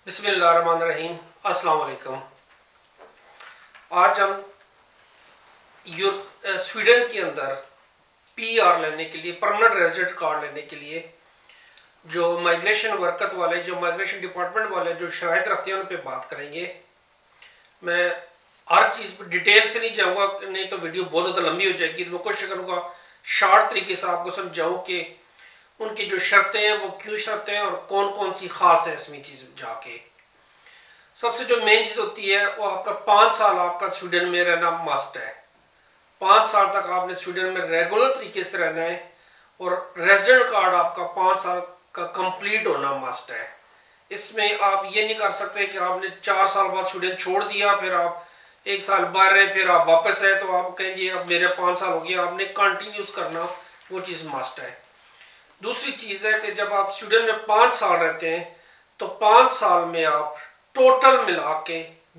बिस्मिल्लाहिर्रहमानिर्रहीम। अस्सलाम वालेकुम। आज हम स्वीडन के अंदर पीआर लेने के लिए, परमानेंट रेजिडेंट कार्ड लेने के लिए जो माइग्रेशन वर्कत वाले, जो माइग्रेशन डिपार्टमेंट वाले जो शराइत रखते हैं उन पर बात करेंगे। मैं हर चीज़ पर डिटेल से नहीं जाऊँगा, नहीं तो वीडियो बहुत ज़्यादा लंबी हो जाएगी। तो मैं कोशिश करूँगा शार्ट तरीके से आपको समझाऊँ कि उनकी जो शर्तें हैं वो क्यों शर्तें हैं और कौन कौन सी खास है इसमें चीज़ जाके। सबसे जो मेन चीज़ होती है वो आपका 5 साल आपका स्वीडन में रहना मस्ट है। 5 साल तक आपने स्वीडन में रेगुलर तरीके से रहना है और रेजिडेंट कार्ड आपका 5 साल का कंप्लीट होना मस्ट है। इसमें आप ये नहीं कर सकते कि आपने 4 साल बाद स्वीडन छोड़ दिया, फिर आप 1 साल बाहर रहे, फिर आप वापस आए तो आप कहेंगे अब मेरे 5 साल हो गया। आपने कंटिन्यूस करना, वो चीज़ मस्ट है। दूसरी चीज़ है कि जब आप स्वीडन में 5 साल रहते हैं तो 5 साल में आप टोटल मिला के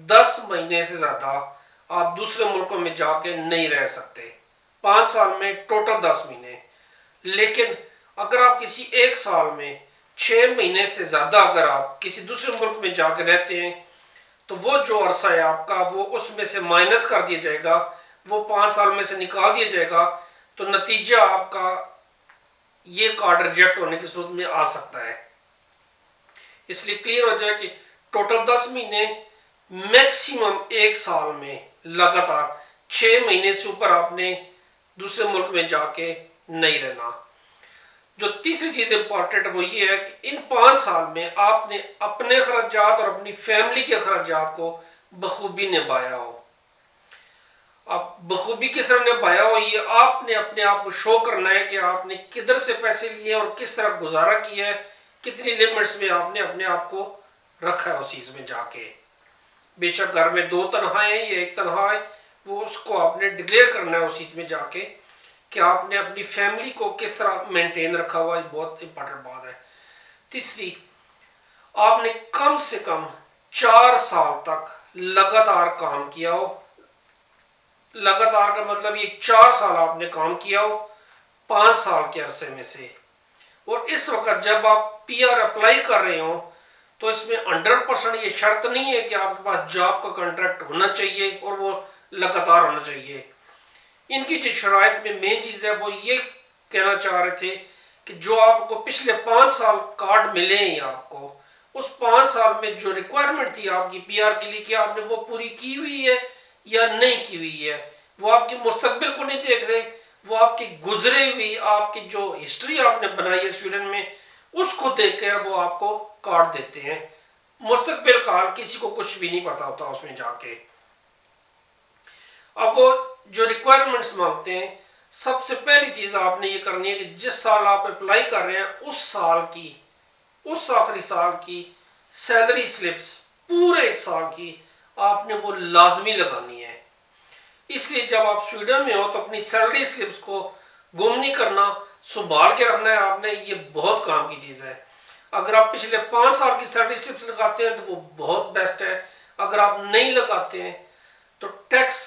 10 महीने से ज़्यादा आप दूसरे मुल्कों में जाके नहीं रह सकते। 5 साल में टोटल 10 महीने। लेकिन अगर आप किसी 1 साल में 6 महीने से ज़्यादा अगर आप किसी दूसरे मुल्क में जाके रहते हैं तो वो जो अरसा है आपका वो उसमें से माइनस कर दिया जाएगा, वो 5 साल में से निकाल दिया जाएगा। तो नतीजा आपका ये कार्ड रिजेक्ट होने की सूरत में आ सकता है। इसलिए क्लियर हो जाए कि टोटल 10 महीने, मैक्सिमम 1 साल में लगातार 6 महीने से ऊपर आपने दूसरे मुल्क में जाके नहीं रहना। जो तीसरी चीज़ इंपॉर्टेंट है वो ये है कि इन 5 साल में आपने अपने खर्चात और अपनी फैमिली के खर्चात को बखूबी निभाया हो। अब बखूबी किस तरह निभाया हो, ये आपने अपने आप को शो करना है कि आपने किधर से पैसे लिए और किस तरह गुजारा किया है, कितनी लिमिट्स में आपने अपने आप को रखा है उस चीज़ में जाके। बेशक घर में 2 तनख्वाहें हैं या 1 तनख्वाह है, वो उसको आपने डिक्लेयर करना है उस चीज़ में जाके कि आपने अपनी फैमिली को किस तरह मेंटेन रखा हुआ है। बहुत इंपॉर्टेंट बात है। तीसरी, आपने कम से कम 4 साल तक लगातार काम किया हो। लगातार का मतलब ये 4 साल आपने काम किया हो 5 साल के अरसे में से। और इस वक्त जब आप पीआर अप्लाई कर रहे हो तो इसमें 100% ये शर्त नहीं है कि आपके पास जॉब का कॉन्ट्रैक्ट होना चाहिए और वो लगातार होना चाहिए। इनकी जो शराइत में मेन चीज़ है वो ये कहना चाह रहे थे कि जो आपको पिछले 5 साल कार्ड मिले हैं आपको, उस 5 साल में जो रिक्वायरमेंट थी आपकी पीआर के लिए कि आपने वो पूरी की हुई है या नहीं की हुई है। वो आपकी मुस्तकबिल को नहीं देख रहे, वो आपकी गुजरे हुई आपकी जो हिस्ट्री आपने बनाई है स्वीडन में उसको देखकर वो आपको कार्ड देते हैं। मुस्तकबिल का किसी को कुछ भी नहीं पता होता उसमें जाके। अब वो जो रिक्वायरमेंट्स मांगते हैं, सबसे पहली चीज़ आपने ये करनी है कि जिस साल आप अप्लाई कर रहे हैं उस साल की, उस आखिरी साल की सैलरी स्लिप्स पूरे 1 साल की आपने वो लाजमी लगानी है। इसलिए जब आप स्वीडन में हो तो अपनी सैलरी स्लिप्स को गुम नहीं करना, संभाल के रखना है आपने। ये बहुत काम की चीज़ है। अगर आप पिछले 5 साल की सैलरी स्लिप्स लगाते हैं तो वो बहुत बेस्ट है। अगर आप नहीं लगाते हैं तो टैक्स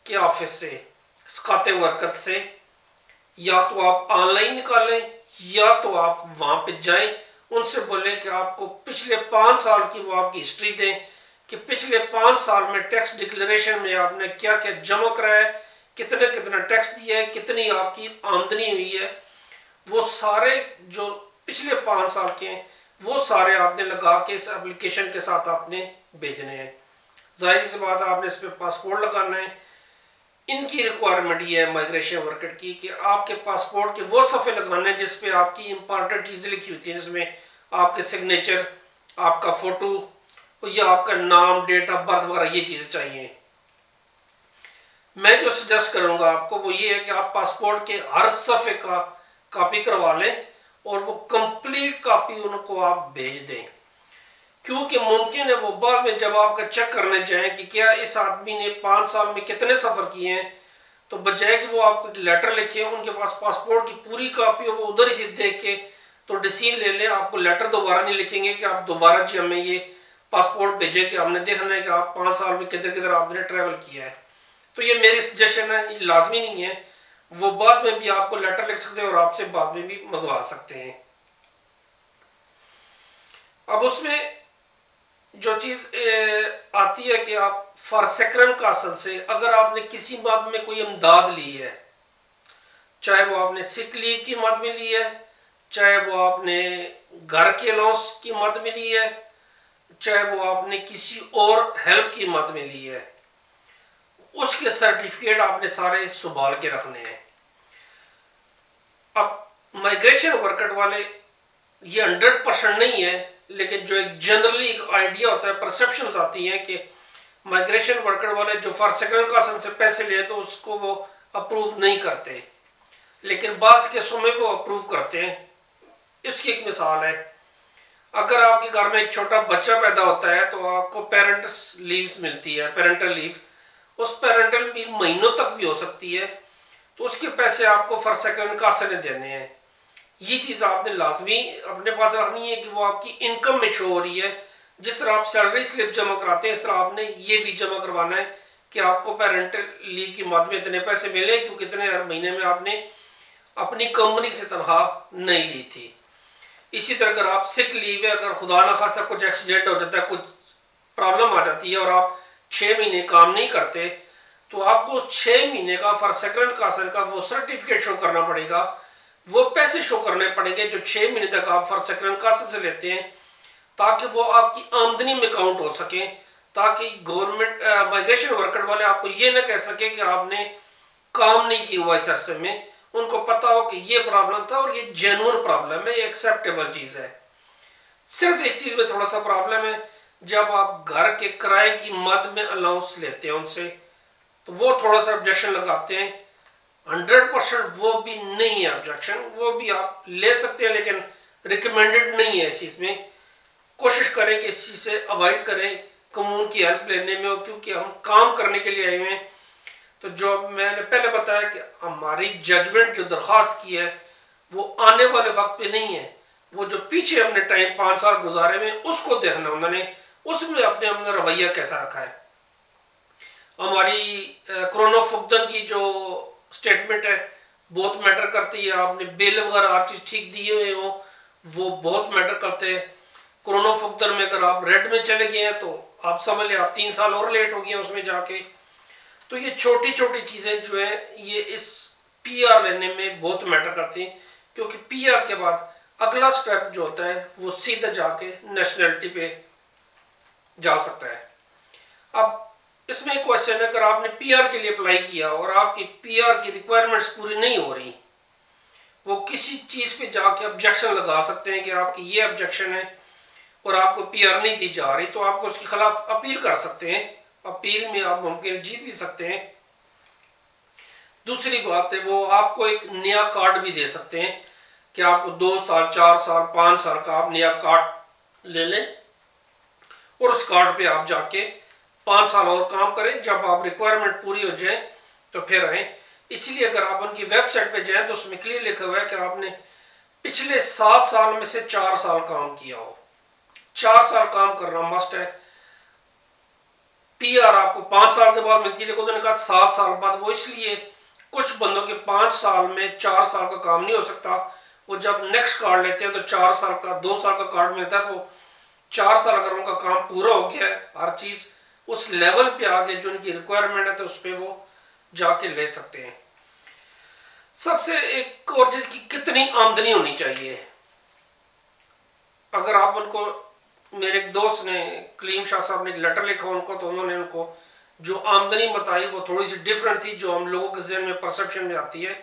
के ऑफिस से, खाते वर्कत से, या तो आप ऑनलाइन निकालें या तो आप वहाँ पे जाएं, उनसे बोलें कि आपको पिछले 5 साल की वो आपकी हिस्ट्री दें कि पिछले 5 साल में टैक्स डिक्लेरेशन में आपने क्या क्या जमा कराया है, कितना कितना टैक्स दिया है, कितनी आपकी आमदनी हुई है। वो सारे जो पिछले 5 साल के हैं वो सारे आपने लगा के इस एप्लीकेशन के साथ आपने भेजने हैं। जाहिर सी बात है आपने इस पर पासपोर्ट लगाना है। इनकी रिक्वायरमेंट ये है माइग्रेशन वर्कर की कि आपके पासपोर्ट के वो सफ़े लगाने हैं जिसपे आपकी इंपॉर्टेंट चीज़ें लिखी होती हैं, जिसमें आपके सिग्नेचर, आपका फ़ोटो या आपका नाम, डेट ऑफ बर्थ वगैरह ये चीज़ें चाहिए। मैं जो सजेस्ट करूँगा आपको वो ये है कि आप पासपोर्ट के हर सफ़े का कॉपी करवा लें और वो कंप्लीट कॉपी उनको आप भेज दें, क्योंकि मुमकिन है वो बाद में जब आपका चेक करने जाएं कि क्या इस आदमी ने 5 साल में कितने सफ़र किए हैं, तो बजाय कि वो आपको एक लेटर लिखे, उनके पास पासपोर्ट की पूरी कॉपी हो, वो उधर ही से देख के तो डिसीजन ले लें। आपको लेटर दोबारा नहीं लिखेंगे कि आप दोबारा जी हमें ये पासपोर्ट भेजे कि हमने देखना है कि आप 5 साल में किधर किधर आपने ट्रैवल किया है। तो ये मेरी सजेशन है, ये लाजमी नहीं है। वो बाद में भी आपको लेटर लिख सकते हैं और आपसे बाद में भी मंगवा सकते हैं। अब उसमें जो चीज़ आती है कि आप फॉर सेक्रन कासल से अगर आपने किसी मद में कोई इमदाद ली है, चाहे वो आपने सिक लीव की मद में ली है, चाहे वो आपने घर के लॉस की मद में ली है, चाहे वो आपने किसी और हेल्प की मद में ली है, उसके सर्टिफिकेट आपने सारे संभाल के रखने हैं। अब माइग्रेशन वर्कर वाले ये 100% नहीं है, लेकिन जो एक जनरली एक आइडिया होता है, परसेप्शंस आती हैं कि माइग्रेशन वर्कर वाले जो फॉर सेकंड कासन से पैसे ले तो उसको वो अप्रूव नहीं करते, लेकिन बाज़ केसों में वो अप्रूव करते हैं। इसकी एक मिसाल है, अगर आपके घर में एक छोटा बच्चा पैदा होता है तो आपको पेरेंट्स लीव मिलती है, पेरेंटल लीव। उस पेरेंटल लीव महीनों तक भी हो सकती है, तो उसके पैसे आपको फॉर सेकंड कासन ने देने हैं। ये चीज़ आपने लाजमी अपने पास रखनी है कि वो आपकी इनकम में शो हो रही है। जिस तरह आप सैलरी स्लिप जमा कराते हैं, इस तरह आपने ये भी जमा करवाना है कि आपको पेरेंटल लीव की मद में इतने पैसे मिले, क्योंकि इतने हर महीने में आपने अपनी कंपनी से तनख्वाह नहीं ली थी। इसी तरह अगर आप सिक लीव है, अगर खुदा न खास्ता कुछ एक्सीडेंट हो जाता है, कुछ प्रॉब्लम आ जाती है और आप 6 महीने काम नहीं करते, तो आपको 6 महीने का फॉर सेकंड कासन का वो सर्टिफिकेट शो करना पड़ेगा, वो पैसे शो करने पड़ेंगे जो 6 महीने तक आप फॉर सेकंड कासन से लेते हैं, ताकि वो आपकी आमदनी में काउंट हो सके, ताकि गवर्नमेंट माइग्रेशन वर्कर वाले आपको ये ना कह सके कि आपने काम नहीं किया हुआ इस अरसे में। उनको पता हो कि ये प्रॉब्लम था और ये जेन्युइन प्रॉब्लम है, ये एक्सेप्टेबल चीज़ है। सिर्फ एक चीज़ में थोड़ा सा प्रॉब्लम है, जब आप घर के किराए की मद में अलाउंस लेते हैं उनसे, तो वो थोड़ा सा ऑब्जेक्शन लगाते हैं। 100% वो भी नहीं है ऑब्जेक्शन, वो भी आप ले सकते हैं, लेकिन रिकमेंडेड नहीं है इस चीज़ में। कोशिश करें कि इस चीज़ से अवॉइड करें कानून की हेल्प लेने में, क्योंकि हम काम करने के लिए आए हुए हैं। तो जो मैंने पहले बताया कि हमारी जजमेंट जो दरख्वास्त की है वो आने वाले वक्त पे नहीं है, वो जो पीछे हमने टाइम 5 साल गुजारे में उसको देखना उन्होंने, उसमें अपना रवैया कैसा रखा है। हमारी कोरोना फुकदन की जो स्टेटमेंट है बहुत मैटर करती है। आपने बिल वगैरह हर चीज़ ठीक दिए हुए हो, वो बहुत मैटर करते हैं। कोरोना फुकदन में अगर आप रेड में चले गए हैं तो आप समझ लें आप 3 साल और लेट हो गए उसमें जाके। तो ये छोटी छोटी चीज़ें जो है ये इस पीआर लेने में बहुत मैटर करती हैं, क्योंकि पीआर के बाद अगला स्टेप जो होता है वो सीधा जाके नेशनलिटी पे जा सकता है। अब इसमें एक क्वेश्चन है, अगर आपने पीआर के लिए अप्लाई किया और आपकी पीआर की रिक्वायरमेंट्स पूरी नहीं हो रही, वो किसी चीज़ पे जाके ऑब्जेक्शन लगा सकते हैं कि आपकी ये ऑब्जेक्शन है और आपको पीआर नहीं दी जा रही, तो आपको उसके खिलाफ अपील कर सकते हैं। अपील में आप मुमकिन जीत भी सकते हैं। दूसरी बात है, वो आपको एक नया कार्ड भी दे सकते हैं कि आपको 2 साल 4 साल 5 साल का आप नया कार्ड ले लें और उस कार्ड पे आप जाके 5 साल और काम करें। जब आप रिक्वायरमेंट पूरी हो जाए तो फिर आए। इसलिए अगर आप उनकी वेबसाइट पे जाएं तो उसमें क्लियर लिखा हुआ है कि आपने पिछले 7 साल में से 4 साल काम किया हो। 4 साल काम करना मस्ट है। पीआर आपको 5 साल के बाद मिलती है, लेकिन उन्होंने कहा 7 साल बाद। वो इसलिए कुछ बंदों के 5 साल में 4 साल का काम नहीं हो सकता। वो जब नेक्स्ट कार्ड लेते हैं तो 4 साल का 2 साल का कार्ड मिलता है, तो 4 साल अगर उनका काम पूरा हो गया है, हर चीज़ उस लेवल पे आ गए जो उनकी रिक्वायरमेंट है, तो उस पर वो जाके ले सकते हैं। सबसे एक और चीज़ की कितनी आमदनी होनी चाहिए। अगर आप उनको, मेरे एक दोस्त ने कलीम शाह साहब ने एक लेटर लिखा उनको, तो उन्होंने उनको जो आमदनी बताई वो थोड़ी सी डिफरेंट थी जो हम लोगों के जहन में परसेप्शन में आती है।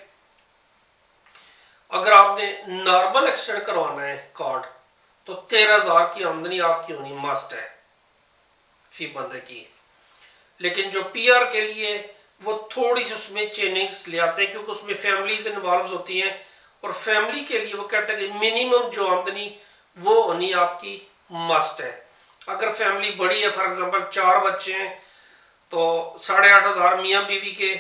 अगर आपने नॉर्मल एक्सटेंड करवाना है कार्ड तो 13,000 की आमदनी आपकी होनी मस्ट है फी बंदे की। लेकिन जो पीआर के लिए वो थोड़ी सी उसमें चेंजिंग्स ले आते हैं, क्योंकि उसमें फैमिलीज इन्वॉल्व होती हैं, और फैमिली के लिए वो कहते हैं कि मिनिमम जो आमदनी वो होनी आपकी मस्ट है। अगर फैमिली बड़ी है, फॉर एग्जांपल 4 बच्चे हैं, तो 8,500 मियाँ बीवी के,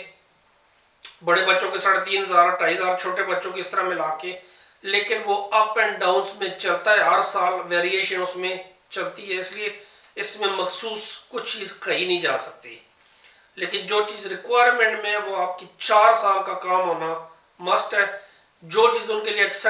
बड़े बच्चों के 3,500, 2,500, छोटे बच्चों के इस तरह मिला के। लेकिन वो अप एंड डाउन में चलता है, हर साल वेरिएशन उसमें चलती है, इसलिए इसमें मखसूस कुछ चीज़ कही नहीं जा सकती। लेकिन जो चीज़ रिक्वायरमेंट में है वो आपकी 4 साल का काम होना मस्ट है। जो चीज़ उनके लिए एक्सेप्ट